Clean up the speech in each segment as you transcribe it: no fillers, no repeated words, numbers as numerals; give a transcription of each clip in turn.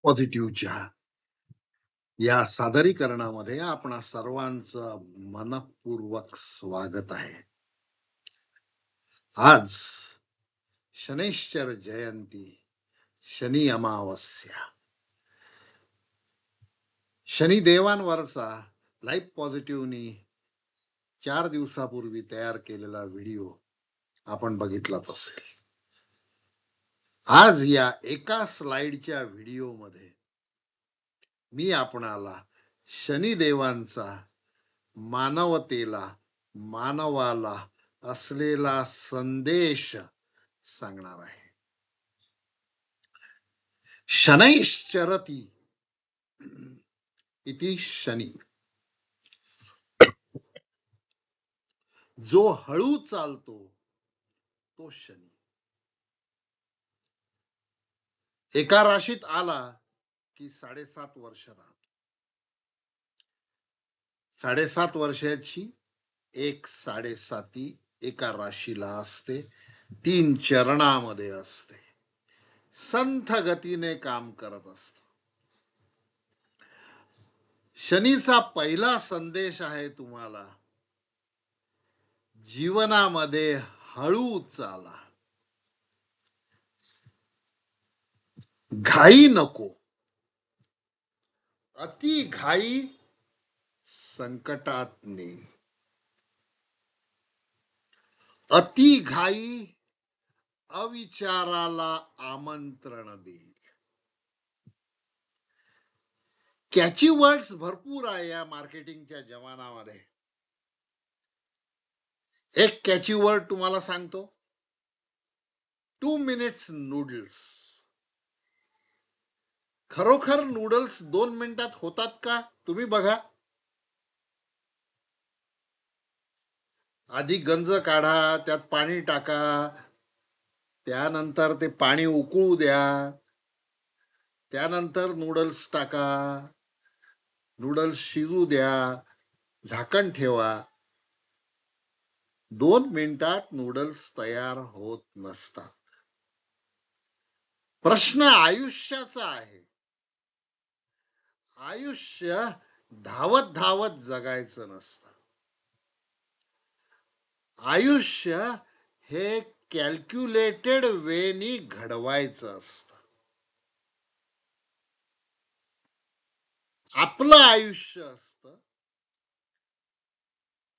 पॉझिटिव्हच्या या सादरीकरणामध्ये आपणा सर्वांचं मनपूर्वक स्वागत आहे. आज शनैश्चर जयंती, शनी अमावस्या. शनिदेवांवरचा लाईफ पॉझिटिव्हनी 4 दिवसापूर्वी तयार केलेला व्हिडिओ आपण बघितलाच असेल. आज या एका स्लाइडच्या व्हिडिओमध्ये मी आपणाला शनिदेवांचा मानवतेला, मानवाला असलेला संदेश सांगणार आहे. शनैश्चरती इति शनी, जो हळू चालतो तो शनी. एका राशीत आला की 7.5 वर्ष राहतो. 7.5 वर्षाची एक 7.5 एका राशीला असते. 3 चरणामध्ये असते. संथ गतीने काम करत असत. शनीचा पहिला संदेश आहे तुम्हाला, जीवनामध्ये हळू चाला, घाई नको. अति घाई संकटात नेईल. अति घाई अविचाराला आमंत्रण देईल. कॅची वर्ड्स भरपूर आहे या मार्केटिंगच्या जमान्यामध्ये. एक कॅची वर्ड तुम्हाला सांगतो, 2 मिनिट्स नूडल्स. खरोखर नूडल्स 2 मिनिटात होतात का? तुम्ही बघा. आधी गंज काढा, त्यात पाणी टाका, त्यानंतर ते पाणी उकळू द्या, त्यानंतर नूडल्स टाका, नूडल्स शिजू द्या, झाकण ठेवा. 2 मिनिटात नूडल्स तयार होत नसतात. प्रश्न आयुष्याचा आहे. आयुष्य धावत धावत जगायचं नसतं. आयुष्य हे कॅल्क्युलेटेड वेनी घडवायचं असतं. आपलं आयुष्य असतं.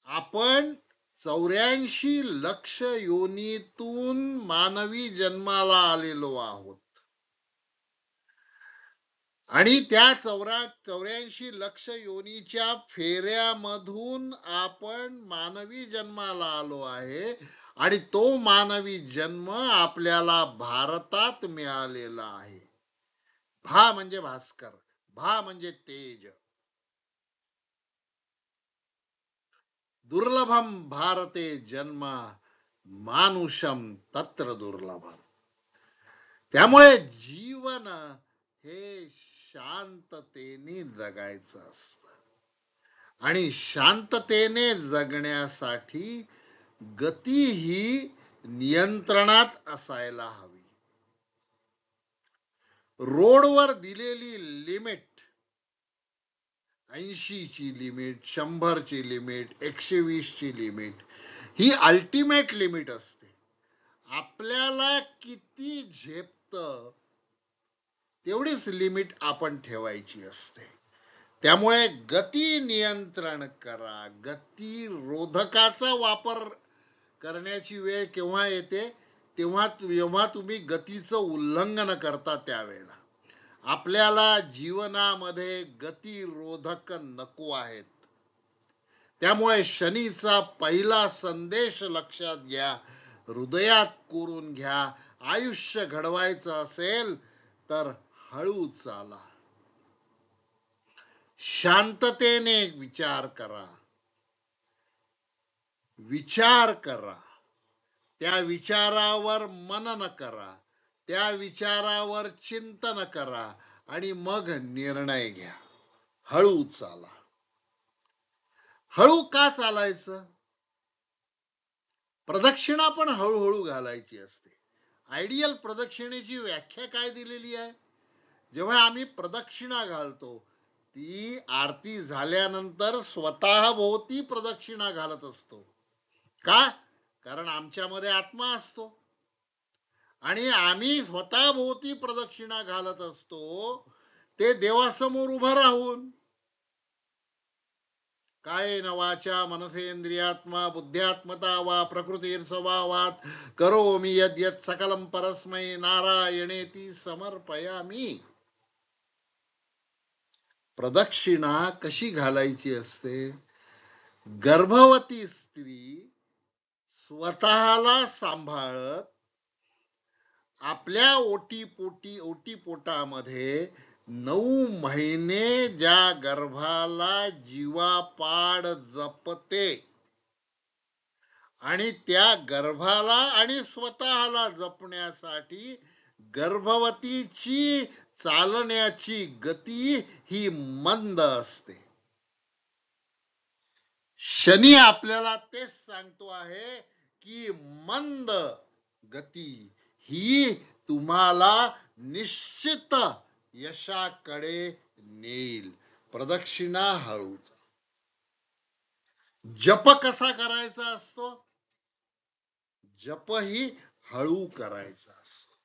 आपण 84 लक्ष योनीतून मानवी जन्माला आलेलो आहोत आणि त्या 84 लक्ष योनीच्या फेऱ्यामधून आपण मानवी जन्माला आलो आहे. आणि तो मानवी जन्म आपल्याला भारतात मिळालेला आहे. भा म्हणजे भास्कर, भा म्हणजे तेज. दुर्लभम भारते जन्म, मानुषम तत्र दुर्लभम. त्यामुळे जीवन हे शांततेने जगायचं असतं. आणि शांततेने जगण्यासाठी गती ही नियंत्रणात असायला हवी. रोडवर दिलेली लिमिट, 80 ची लिमिट, 100 ची लिमिट, 120 ची लिमिट, ही अल्टिमेट लिमिट असते. आपल्याला किती झेपत तेवढीच लिमिट आपण ठेवायची असते. त्यामुळे गती नियंत्रण करा. गती रोधकाचा वापर करण्याची वेळ केव्हा येते? जेव्हा तुम्ही गतीचं उल्लंघन करता त्यावेळेला. आपल्याला जीवनामध्ये गतिरोधक नको आहेत. त्यामुळे शनीचा पहिला संदेश लक्षात घ्या, हृदयात कोरून घ्या. आयुष्य घडवायचं असेल तर हळू चाला. शांततेने विचार करा. विचार करा, त्या विचारावर मनन करा, त्या विचारावर चिंतन करा आणि मग निर्णय घ्या. हळू चाला. हळू का चालायचं? प्रदक्षिणा पण हळूहळू घालायची असते. आयडियल प्रदक्षिणेची व्याख्या काय दिलेली आहे? जेव्हा आम्ही प्रदक्षिणा घालतो, ती आरती झाल्यानंतर स्वतः भोवती प्रदक्षिणा घालत असतो. का? कारण आमच्यामध्ये आत्मा असतो आणि आम्ही स्वतः भोवती प्रदक्षिणा घालत असतो, ते देवासमोर उभं राहून. काय नवाच्या मनसेंद्रियात्मा बुद्ध्यात्मता वा प्रकृतीर स्वभावात करोमि यद् यत् सकलम परस्मै नारायणेती समर्पयामी. प्रदक्षिणा कशी घालायची असते? गर्भवती स्त्री स्वतःला सांभाळत आपल्या ओटीपोटामध्ये 9 महिने ज्या गर्भाला जीवापाड जपते आणि त्या गर्भाला आणि स्वतःला जपण्यासाठी गर्भवतीची चालण्याची गती ही मंद असते. शनी आपल्याला तेच सांगतो आहे की मंद गती ही तुम्हाला निश्चित यशाकडे नेईल. प्रदक्षिणा हळू. जप कसा करायचा असतो? जप ही हळू करायचा असतो.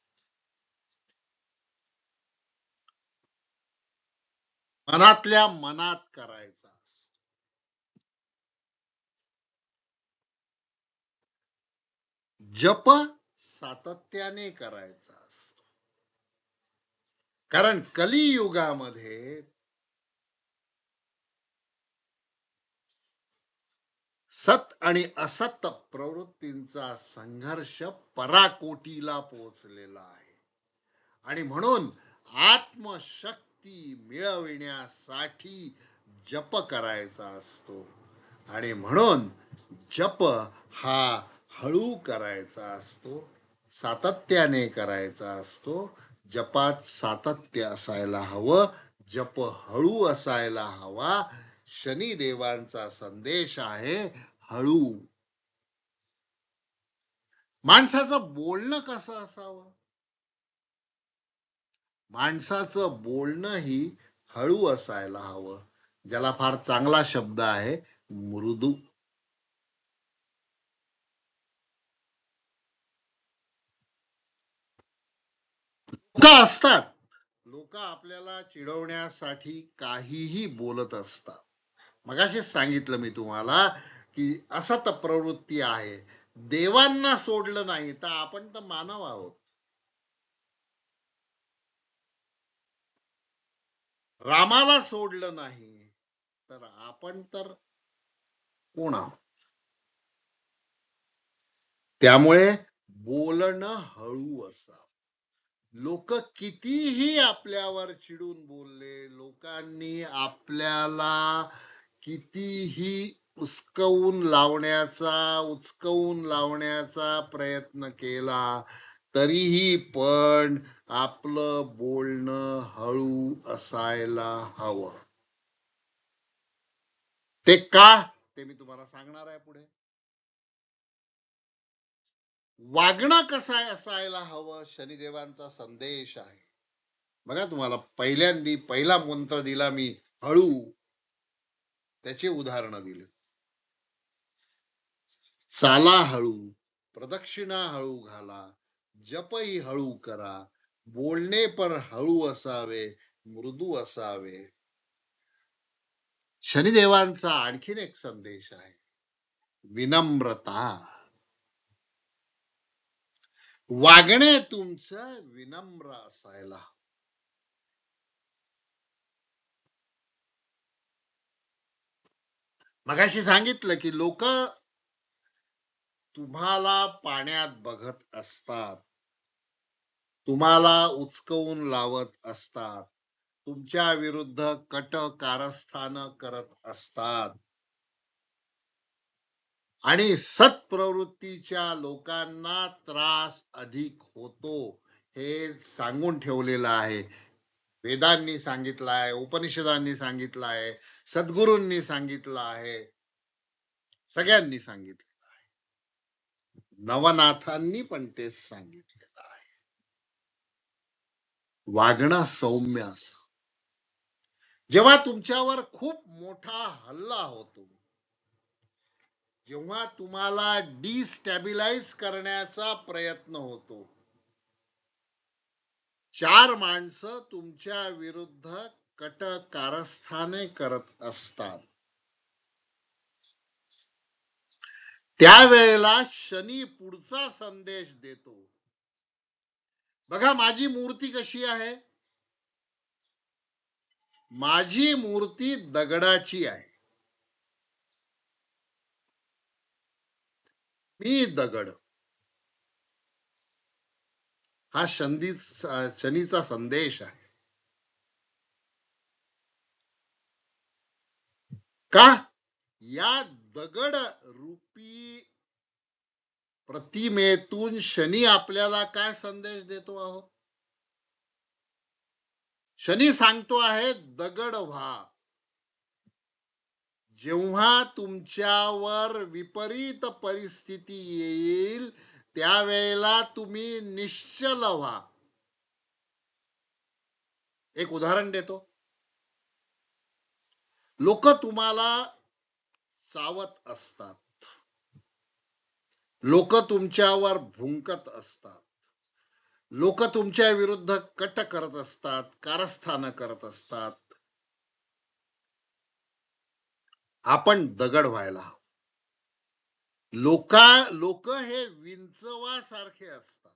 मनातल्या मनात करायचा असतो. जप सातत्याने करायचा असतो. कारण कलियुगामध्ये सत आणि असत प्रवृत्तींचा संघर्ष पराकोटीला पोहोचलेला आहे आणि म्हणून आत्मशक्ती मिळविण्यासाठी जप करायचा असतो आणि म्हणून जप हा हळू करायचा असतो, सातत्याने करायचा असतो. जपात सातत्य असायला हवं, जप हळू असायला हवा. शनिदेवांचा संदेश आहे हळू. माणसाचं बोलणं कसं असावं? माणसाचं बोलणं ही हळू असायला हवं. ज्याला फार चांगला शब्द आहे मृदू. लोक असतात, लोक आपल्याला चिडवण्यासाठी काहीही बोलत असतात. मगाशीच सांगितलं मी तुम्हाला की असत प्रवृत्ती आहे. देवांना सोडलं नाही तर आपण तर मानव आहोत. रामाला सोडलं नाही तर आपण तर कोण आहोत? त्यामुळे बोलणं हळू असावं. लोक कितीही आपल्यावर चिडून बोलले, लोकांनी आपल्याला कितीही उचकवून लावण्याचा प्रयत्न केला, तरीही पण आपलं बोलणं हळू असायला हवं. ते का, ते मी तुम्हाला सांगणार आहे पुढे. वागणं कसं असायला हवं, शनिदेवांचा संदेश आहे. बघा, तुम्हाला पहिला मंत्र दिला मी हळू, त्याचे उदाहरण दिले. चाला हळू, प्रदक्षिणा हळू घाला, जपही हळू करा, बोलणे पण हळू असावे, मृदू असावे. शनिदेवांचा आणखीन एक संदेश आहे, विनम्रता. वागणे तुमचं विनम्र असायला. मगाशी सांगितलं की लोक तुम्हाला पाण्यात बघत असतात, तुम्हाला उचकवून लावत असतात, तुमच्या विरुद्ध कट कारस्थान करत असतात आणि सत्प्रवृत्तीच्या लोकांना त्रास अधिक होतो, हे सांगून ठेवलेलं आहे. वेदांनी सांगितलं आहे, उपनिषदांनी सांगितलं आहे, सद्गुरूंनी सांगितलं आहे, सगळ्यांनी सांगितलं आहे. नवनाथांनी पण तेच सांगितलेलं आहे. वागणं सौम्य असं. जेव्हा तुमच्यावर खूप मोठा हल्ला होतो, जेव्हा तुम्हाला डिस्टॅबिलाइज करण्याचा प्रयत्न होतो, चार माणसं तुमच्या विरुद्ध कट कारस्थाने करत असतात, त्यावेळेला शनी पुढचा संदेश देतो. बघा माझी मूर्ती कशी आहे. माझी मूर्ती दगडाची आहे. मी दगड. हा शनीचा संदेश आहे. का? या दगड रूपी प्रतिमेतून शनी आपल्याला काय संदेश देतो आहोत. शनी सांगतो आहे दगड व्हा. जेव्हा तुमच्यावर विपरीत परिस्थिती येईल त्यावेळेला तुम्ही निश्चल व्हा. एक उदाहरण देतो. लोक तुम्हाला सावत असतात, लोक तुमच्यावर भुंकत असतात, लोक तुमच्या विरुद्ध कट करत असतात, कारस्थान करत असतात. आपण दगड व्हायला हवं. लोक हे विंचवा सारखे असतात,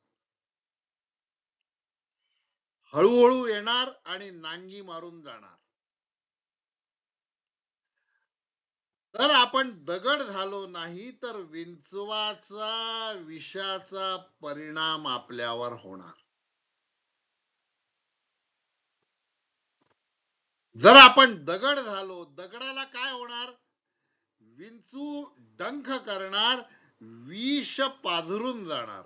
हळूहळू येणार आणि नांगी मारून जाणार. तर आपण दगड झालो नाही तर विंचवाचा विषाचा परिणाम आपल्यावर होणार. जर आपण दगड झालो, दगडाला काय होणार. विंचू डंख करणार, विष पाझरून जाणार.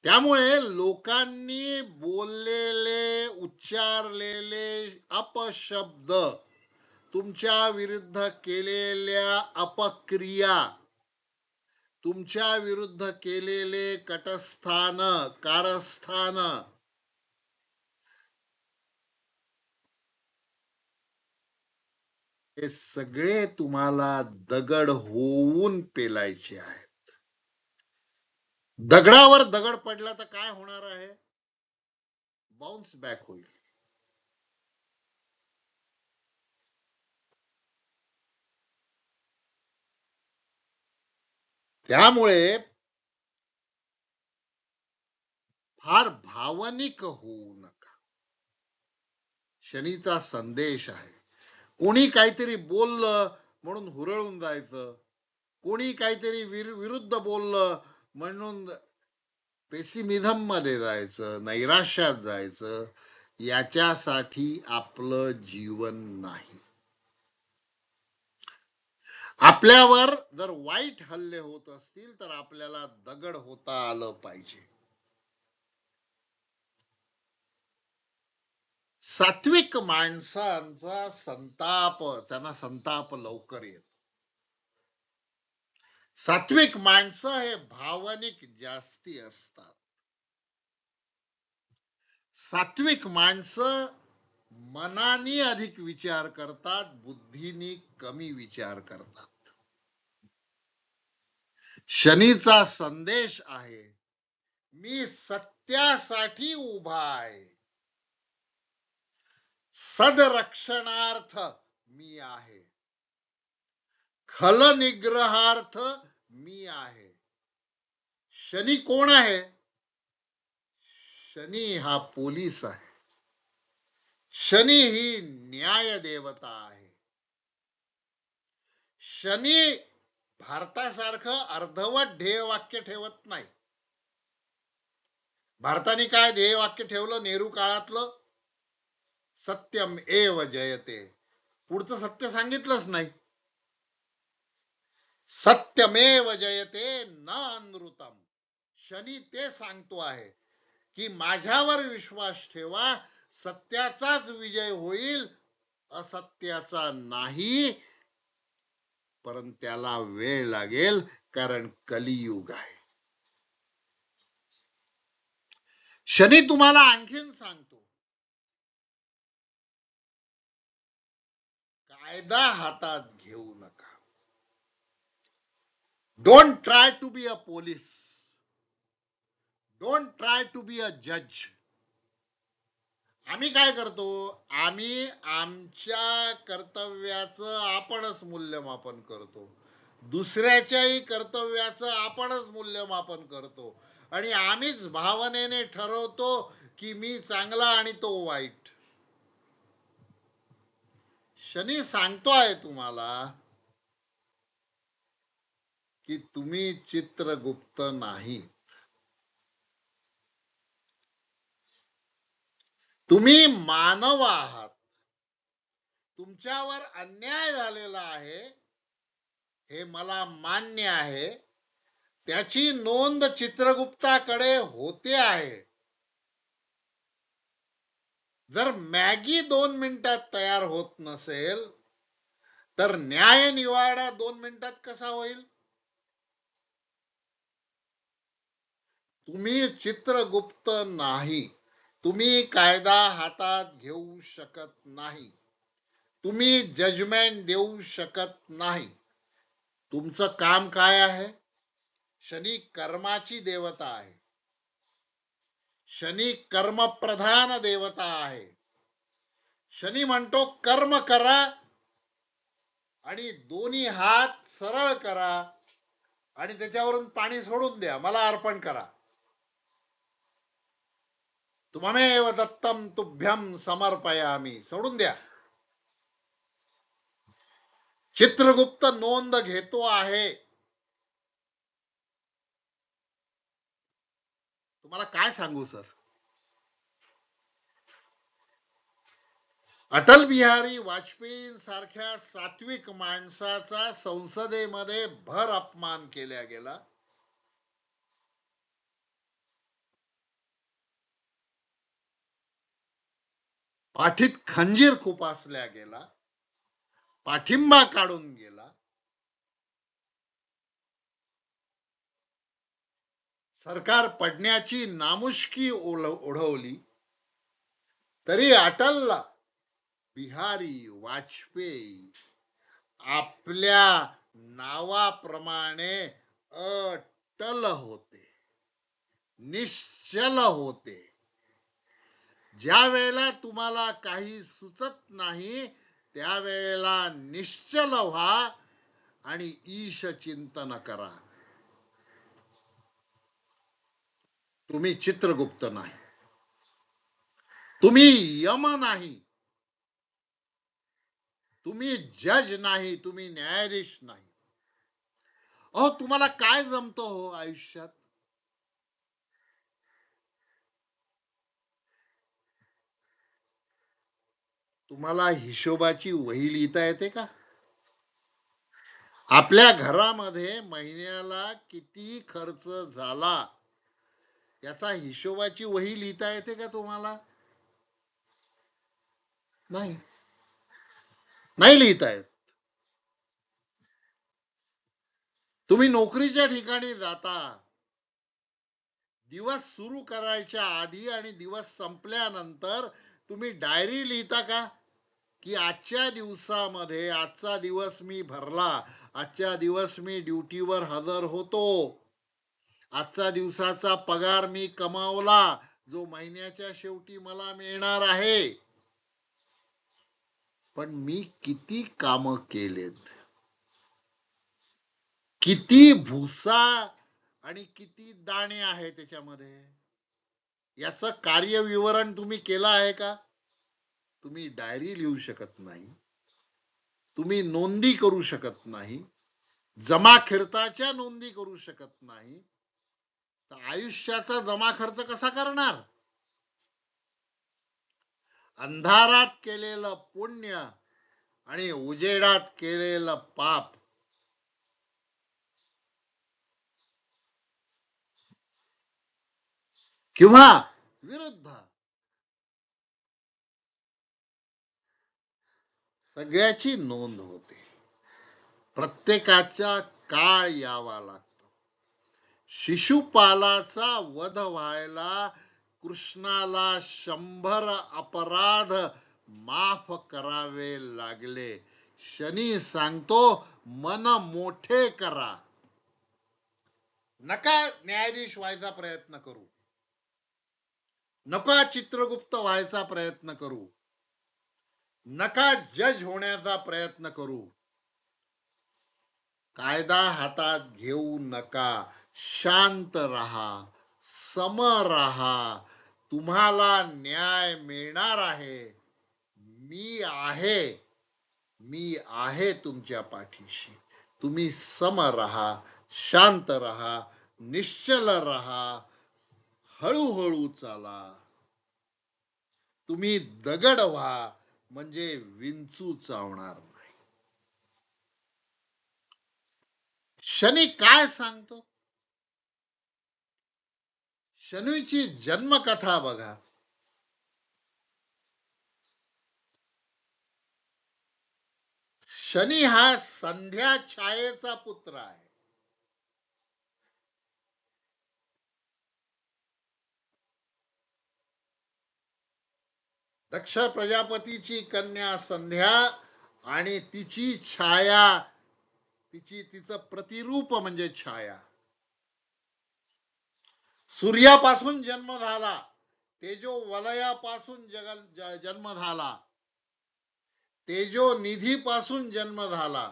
त्यामुळे लोकांनी बोललेले उच्चारलेले अपशब्द, तुमच्या विरुद्ध केलेल्या अपक्रिया, तुमच्या विरुद्ध केलेले कटस्थान कारस्थान, हे सगळे तुम्हाला दगड होऊन पेलायचे आहेत. दगडावर दगड पडला तर काय होणार आहे. बाउन्स बॅक होईल. त्यामुळे फार भावनिक होऊ नका. शनीचा संदेश आहे. कोणी काहीतरी बोललं म्हणून हुरळून जायचं, कोणी काहीतरी विरुद्ध बोललं म्हणून पेसिमिझम मध्ये जायचं, नैराश्यात जायचं. याच्यासाठी आपलं जीवन नाही. आपल्यावर जर वाईट हल्ले होत असतील तर आपल्याला दगड होता आलं पाहिजे. सात्विक माणसांचा संताप, त्यांना संताप लवकर येतो. सात्विक माणसं हे भावनिक जास्ती असतात. सात्विक माणसं मनाने अधिक विचार करतात, बुद्धीने कमी विचार करतात. शनीचा संदेश आहे मी सत्यासाठी उभा आहे, सदरक्षणार्थ मी आहे, खल निग्रहार्थ मी आहे. शनी कोण आहे. शनी हा पोलीस आहे. शनी ही न्याय देवता आहे. शनी भारतासारखं अर्धवट ध्येयवाक्य ठेवत नाही. भारताने काय ध्येयवाक्य ठेवलं नेहरू काळातलं. सत्यम एव जयते. पुढचं सत्य सांगितलंच नाही. सत्यमेव जयते न अनृतम. शनी ते सांगतो आहे की माझ्यावर विश्वास ठेवा, सत्याचाच विजय होईल, असत्याचा नाही. परंतु त्याला वेळ लागेल, कारण कलियुग आहे. शनी तुम्हाला आणखीन सांगतो, कायदा हातात घेऊ नका. Don't try to be a police, don't try to be a जज. आम्ही काय करतो, आम्ही आमच्या कर्तव्याचं आपणच मूल्यमापन करतो, दुसऱ्याच्याही कर्तव्याचं आपणच मूल्यमापन करतो, आणि आम्हीच भावनेने ठरवतो की मी चांगला आणि तो वाईट. शनी सांगतोय तुम्हाला की तुम्ही चित्रगुप्त नाही, तुम्ही मानव आहात. तुमच्यावर अन्याय झालेला आहे हे मला मान्य आहे, त्याची नोंद चित्रगुप्ताकडे होते आहे. जर मॅगी 2 मिनिटात तयार होत नसेल तर न्याय निवाडा 2 मिनिटात कसा होईल? तुम्ही चित्रगुप्त नाही, तुम्ही कायदा हातात घेऊ शकत नाही, तुम्ही जजमेंट देऊ शकत नाही. तुमचं काम काय आहे? शनी कर्माची देवता आहे, शनी कर्मप्रधान देवता आहे. शनी म्हणतो कर्म करा आणि दोन्ही हात सरळ करा आणि त्याच्यावरून पाणी सोडून द्या, मला अर्पण करा. तुममेव दत्तम तुभ्यम समर्पयामी, सोडून द्या. चित्रगुप्त नोंद घेतो आहे. तुम्हाला काय सांगू सर, अटल बिहारी वाजपेयी सारख्या सात्विक माणसाचा संसदेमध्ये भर अपमान केला गेला. पाठीत खंजीर खुपासल्या गेला, पाठिंबा काढून गेला. सरकार पडण्याची नामुष्की ओढवली, तरी अटल बिहारी वाजपेयी आपल्या नावाप्रमाणे अटल होते, निश्चल होते. ज्या वेळेला तुम्हाला काही सुचत नाही त्यावेळेला निश्चल व्हा आणि ईश चिंतन करा. तुम्ही चित्रगुप्त नाही, तुम्ही यम नाही, तुम्ही जज नाही, तुम्ही न्यायाधीश नाही. अहो तुम्हाला काय जमतो हो आयुष्यात? तुम्हाला हिशोबाची वही लिहिता येते का? आपल्या घरामध्ये महिन्याला किती खर्च झाला याचा हिशोबाची वही लिहिता येते का तुम्हाला? नाही, नाही लिहिता येत. तुम्ही नोकरीच्या ठिकाणी जाता, दिवस सुरू करायच्या आधी आणि दिवस संपल्यानंतर तुम्ही डायरी लिहिता का की आजच्या दिवसामध्ये आजचा दिवस मी भरला, आजच्या दिवस मी ड्युटीवर हजर होतो, आजचा दिवसाचा पगार मी कमावला जो महिन्याच्या शेवटी मला मिळणार आहे, पण मी किती काम केलेत, किती भुसा आणि किती दाणे आहे त्याच्यामध्ये, याचं कार्यविवरण तुम्ही केलं आहे का? तुम्ही डायरी लिहू शकत नाही, तुम्ही नोंदी करू शकत नाही, जमा खर्चाच्या नोंदी करू शकत नाही, तर आयुष्याचा जमा खर्च कसा करणार? अंधारात केलेलं पुण्य आणि उजेडात केलेलं पाप किंवा विरुद्ध सगळ्याची नोंद होते. प्रत्येकाचा काळ यावा लागतो. शिशुपालाचा वध व्हायला कृष्णाला 100 अपराध माफ करावे लागले. शनी सांगतो मन मोठे करा. नका न्यायाधीश व्हायचा प्रयत्न करू, नका चित्रगुप्त व्हायचा प्रयत्न करू, नका जज होण्याचा प्रयत्न करू. कायदा हातात घेऊ नका. शांत रहा, सम रहा. तुम्हाला न्याय मिळणार आहे. मी आहे तुमच्या पाठीशी. तुम्ही सम रहा, शांत रहा, निश्चल रहा, हळूहळू चाला. तुम्ही दगड व्हा, म्हणजे विंचू चावणार नाही. शनी काय सांगतो? शनीची जन्मकथा बघा. शनी हा संध्या छायेचा पुत्र आहे. दक्ष प्रजापतीची कन्या संध्या आणि तिची छाया, तिचं प्रतिरूप म्हणजे छाया. सूर्यापासून जन्म झाला, तेजो वलयापासून जन्म झाला, तेजो निधीपासून जन्म झाला.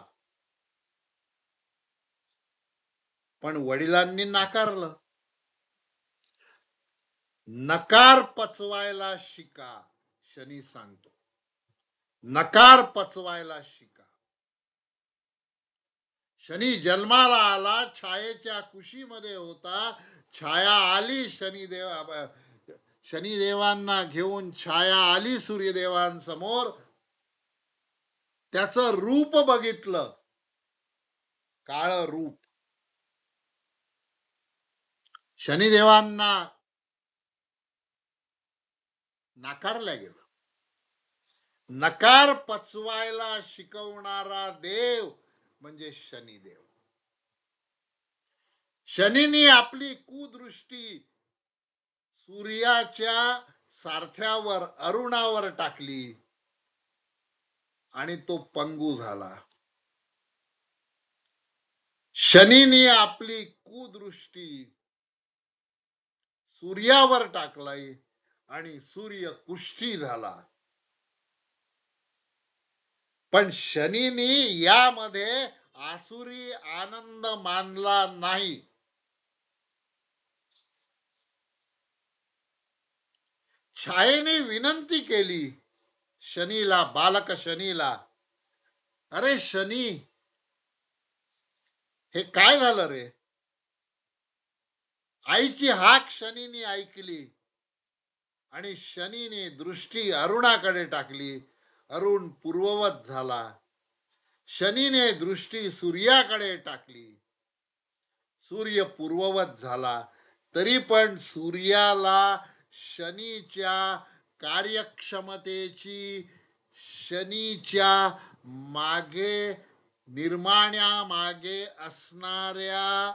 पण वडिलांनी नाकारलं. नकार पचवायला शिका, शनी सांगतो. नकार पचवायला शिका. शनी जन्माला आला, छायेच्या कुशीमध्ये होता. छाया आली शनिदेवांना घेऊन छाया आली सूर्यदेवांसमोर. त्याचं रूप बघितलं, काळ रूप. शनिदेवांना नाकारलं गेलं. नकार पचवायला शिकवणारा देव म्हणजे शनिदेव. शनीने आपली कुदृष्टी सूर्याच्या सारथ्यावर, अरुणावर टाकली आणि तो पंगू झाला. शनीने आपली कुदृष्टी सूर्यावर टाकलाई आणि सूर्य कुष्ठी झाला. पण शनीने यामध्ये आसुरी आनंद मानला नाही. छायेने विनंती केली शनीला, बालक शनीला, अरे शनी, हे काय झालं रे? आईची हाक शनीने ऐकली आणि शनीने दृष्टी अरुणाकडे टाकली. अरुण पूर्ववत झाला. शनीने दृष्टी सूर्याकडे टाकली. सूर्य पूर्ववत झाला. तरी पण सूर्याला शनीच्या कार्यक्षमतेची, शनीच्या मागे, निर्माण्यामागे असणाऱ्या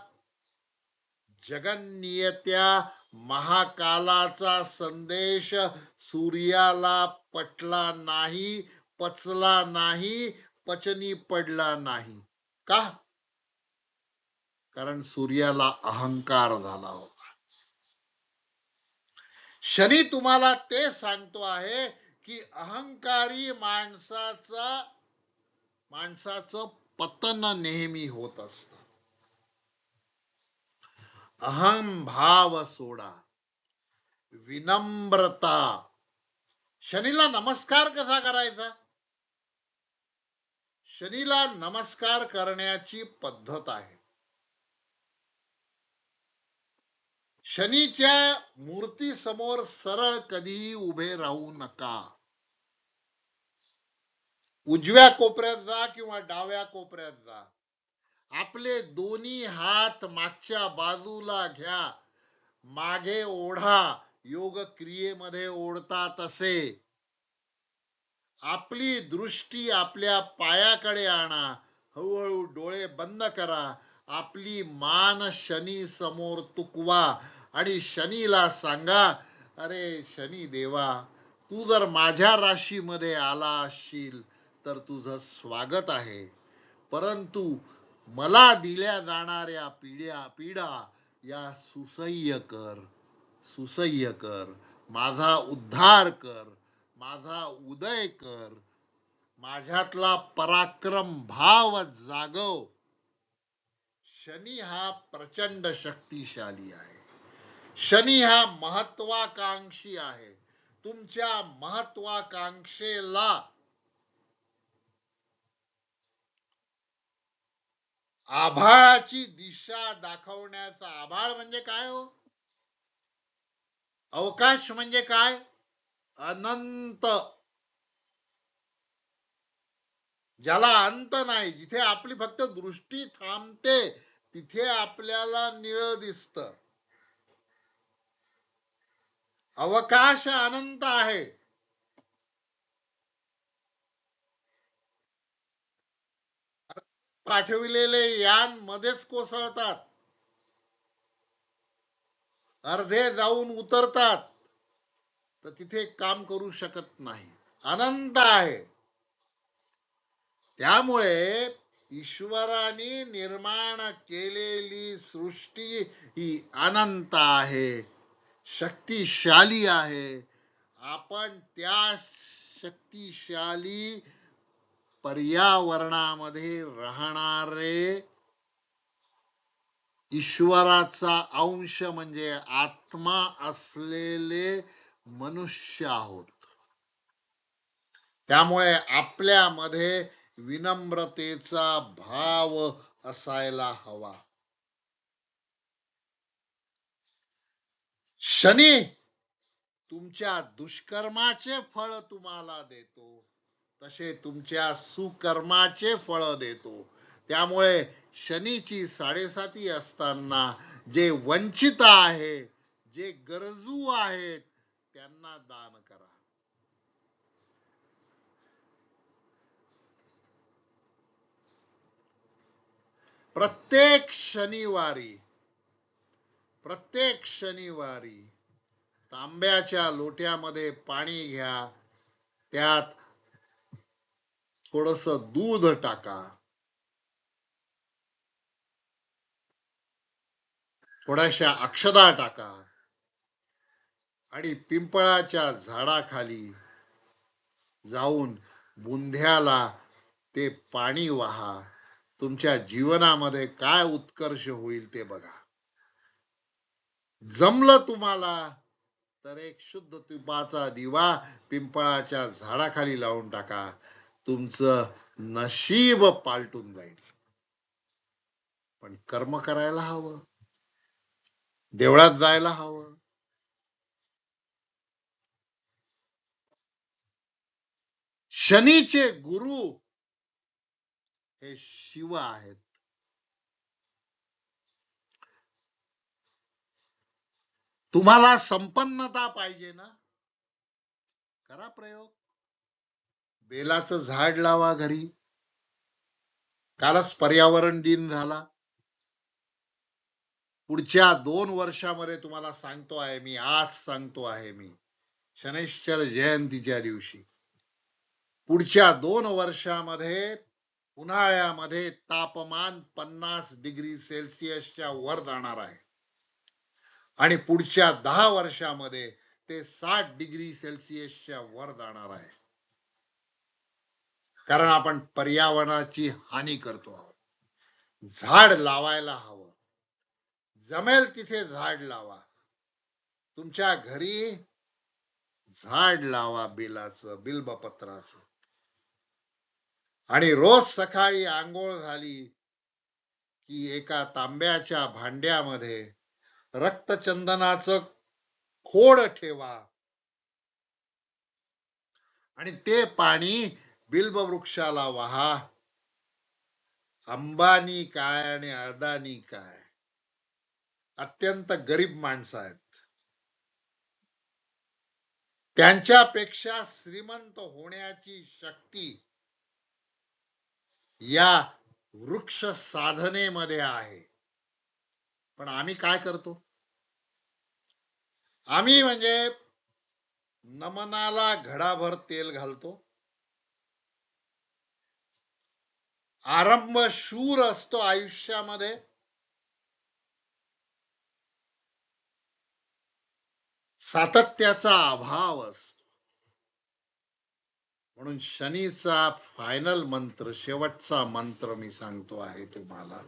जगन्नियत्या महाकालाचा संदेश सूर्याला पटला नाही, पचला नाही, पचनी पडला नाही. का? कारण सूर्याला अहंकार झाला होता. शनी तुम्हाला ते सांगतो आहे की अहंकारी माणसाचं पतन नेहमी होत असत. अहम भाव सोडा, विनम्रता. शनीला नमस्कार कसा करायचा? शनीला नमस्कार करण्याची पद्धत आहे. शनीच्या मूर्ती समोर सरळ कधीही उभे राहू नका. उजव्या कोपऱ्यात जा किंवा डाव्या कोपऱ्यात जा. आपले दोन्ही हात मागच्या बाजूला घ्या, मागे ओढा, योग क्रियेमध्ये ओढता तसे. आपली दृष्टी आपल्या पायाकडे आणा. हळूहळू डोळे बंद करा. आपली मान शनी समोर तुकवा आणि शनीला सांगा, अरे शनी देवा, तू जर माझ्या राशीमध्ये आला असशील तर तुझं स्वागत आहे, परंतु मला दिल्या जाणाऱ्या पीडा या सुसह्य कर, माझा उद्धार कर, माझा उदय कर, माझ्यातला पराक्रम भाव जागव. शनी हा प्रचंड शक्तिशाली आहे. शनी हा महत्वाकांक्षी आहे. तुमच्या महत्वाकांक्षेला आभाळाची दिशा दाखवण्याचा, आभाळ म्हणजे काय हो? अवकाश म्हणजे काय? अनंत, ज्याला अंत नाही, जिथे आपली फक्त दृष्टी थांबते तिथे आपल्याला निळ दिसत. अवकाश अनंत आहे. पाठविलेले यान मध्येच कोसळतात, अर्धे जाऊन उतरतात, तर तिथे काम करू शकत नाही. अनंत आहे. त्यामुळे ईश्वराने निर्माण केलेली सृष्टी ही अनंत आहे, शक्तिशाली आहे. आपण त्या शक्तिशाली पर्यावरणामध्ये राहणारे ईश्वराचा अंश म्हणजे आत्मा असलेले मनुष्य आहोत. त्यामुळे आपल्यामध्ये विनम्रतेचा भाव असायला हवा. शनी तुमच्या दुष्कर्माचे फळ तुम्हाला देतो, तसे तुमच्या सुकर्माचे फळ देतो. त्यामुळे शनीची 7.5 असताना जे वंचित आहे, जे गरजू आहेत, त्यांना दान करा. प्रत्येक शनिवारी तांब्याच्या लोट्यामध्ये पाणी घ्या, त्यात थोडस दूध टाका, थोड्याशा अक्षदा टाका आणि पिंपळाच्या झाडाखाली जाऊन बुंध्याला ते पाणी वाहा. तुमच्या जीवनामध्ये काय उत्कर्ष होईल ते बघा. जमलं तुम्हाला तर एक शुद्ध तुपाचा दिवा पिंपळाच्या झाडाखाली लावून टाका. तुमचं नशीब पालटून जाईल. पण कर्म करायला हवं, देवळात जायला हवं. शनीचे गुरु हे शिव आहेत. तुम्हाला संपन्नता पाहिजे ना, करा प्रयोग. बेलाचं झाड लावा घरी. कालच पर्यावरण दिन झाला. पुढच्या 2 वर्षामध्ये तुम्हाला सांगतो आहे मी, आज सांगतो आहे मी, शनैश्चर जयंतीच्या दिवशी, पुढच्या 2 वर्षामध्ये उन्हाळ्यामध्ये तापमान 50 डिग्री सेल्सिअसच्या वर जाणार आहे आणि पुढच्या 10 वर्षामध्ये ते 60 डिग्री सेल्सिअसच्या वर जाणार आहे. कारण आपण पर्यावरणाची हानी करतो आहोत. झाड लावायला हवं. जमेल तिथे झाड लावा. तुमच्या घरी झाड लावा, बिल्बपत्राचं. आणि रोज सकाळी आंघोळ झाली की एका तांब्याच्या भांड्यामध्ये रक्तचंदनाचं खोड ठेवा आणि ते पाणी बिल्ब वृक्षाला वाहा. अंबानी काय आणि अदानी काय, अत्यंत गरीब माणसं आहेत. त्यांच्यापेक्षा श्रीमंत होण्याची शक्ती या वृक्ष साधनेमध्ये आहे. पण आम्ही काय करतो? आम्ही म्हणजे नमनाला घडाभर तेल घालतो. आरंभ शूर असतो आयुष्यामध्ये, सातत्याचा अभाव असतो. म्हणून शनीचा फायनल मंत्र, शेवटचा मंत्र मी सांगतो आहे तुम्हाला.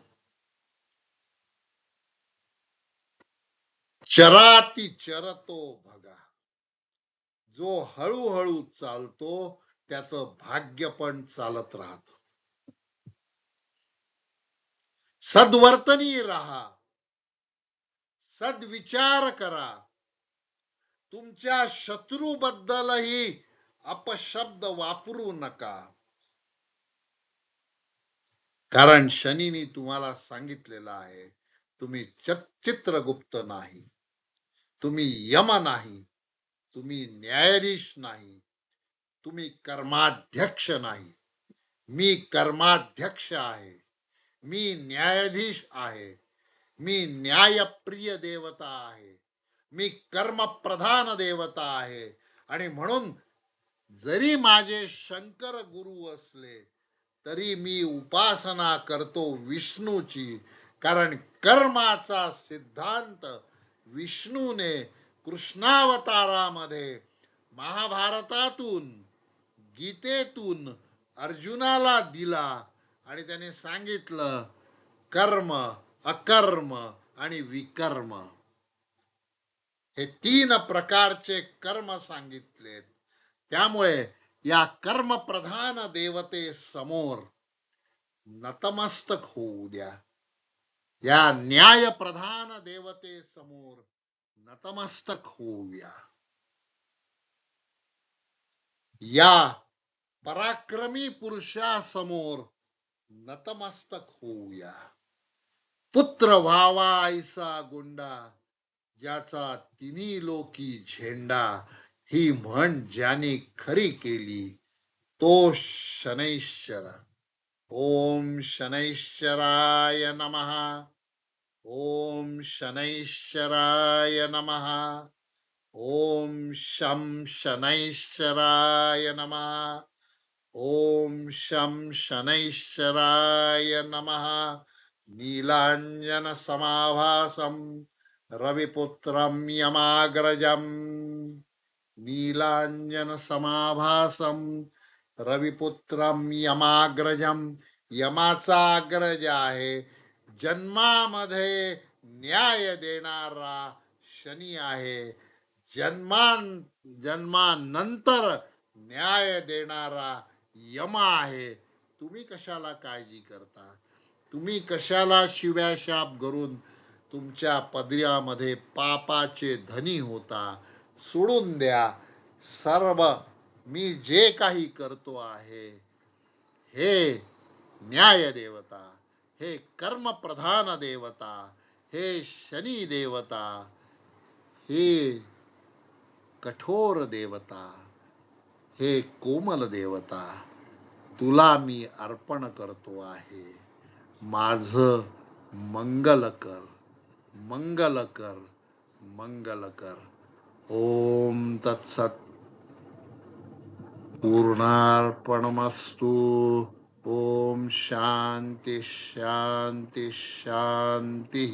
चराती चरतो भगा. जो हळूहळू चालतो त्याचं भाग्य पण चालत राहत. सद्वर्तनी राहा, सद्विचार करा. तुमच्या शत्रूबद्दलही अपशब्द वापरू नका. कारण शनीने तुम्हाला सांगितलेलं आहे, तुम्ही चित्रगुप्त नाही, तुम्ही यम नाही, तुम्ही न्यायाधीश नाही, तुम्ही कर्माध्यक्ष नाही. मी कर्माध्यक्ष आहे, मी न्यायाधीश आहे, मी न्यायप्रिय देवता आहे, मी कर्मप्रधान देवता आहे. आणि म्हणून जरी माझे शंकर गुरु असले तरी मी उपासना करतो विष्णूची. कारण कर्माचा सिद्धांत विष्णूने कृष्णावतारामध्ये, महाभारतातून, गीतेतून अर्जुनाला दिला. आणि त्याने सांगितलं कर्म, अकर्म आणि विकर्म हे 3 प्रकारचे कर्म सांगितलेत. त्यामुळे या कर्मप्रधान देवते समोर नतमस्तक होऊ द्या. या न्यायप्रधान देवते समोर नतमस्तक होऊया. या पराक्रमी पुरुषासमोर नतमस्तक होऊया. पुत्र व्हावा ऐसा गुंडा, ज्याचा तिन्ही लोकी झेंडा, ही म्हण ज्याने खरी केली तो शनैश्वर. ओम शनैश्वराय नमः. ओम शनैश्वराय नमः. ओम शं शनैश्वराय नमः. ओम शं शनैश्वराय नमः. नीलांजन समाभासं रविपुत्रं यमाग्रजं. नीलांजन समाभासं रविपुत्रं यमाग्रजं. यमाचा अग्रज आहे. जन्मामध्ये न्याय देणारा शनी आहे. जन्मानंतर न्याय देणारा यम आहे. तुम्ही कशाला काळजी करता? तुम्ही कशाला शिव्याशाप करून तुमच्या पदरामध्ये पापाचे धनी होता? सोडून द्या. सर्व मी जे काही करतो आहे, हे न्याय देवता, हे कर्मप्रधान देवता, हे शनी देवता, हे कठोर देवता, हे कोमल देवता, तुला मी अर्पण करतो आहे. माझं मंगल कर, मंगल कर, मंगल कर. ओम तत्सत. पूर्णार्पणमस्तु. ओम शांती शांती शांती.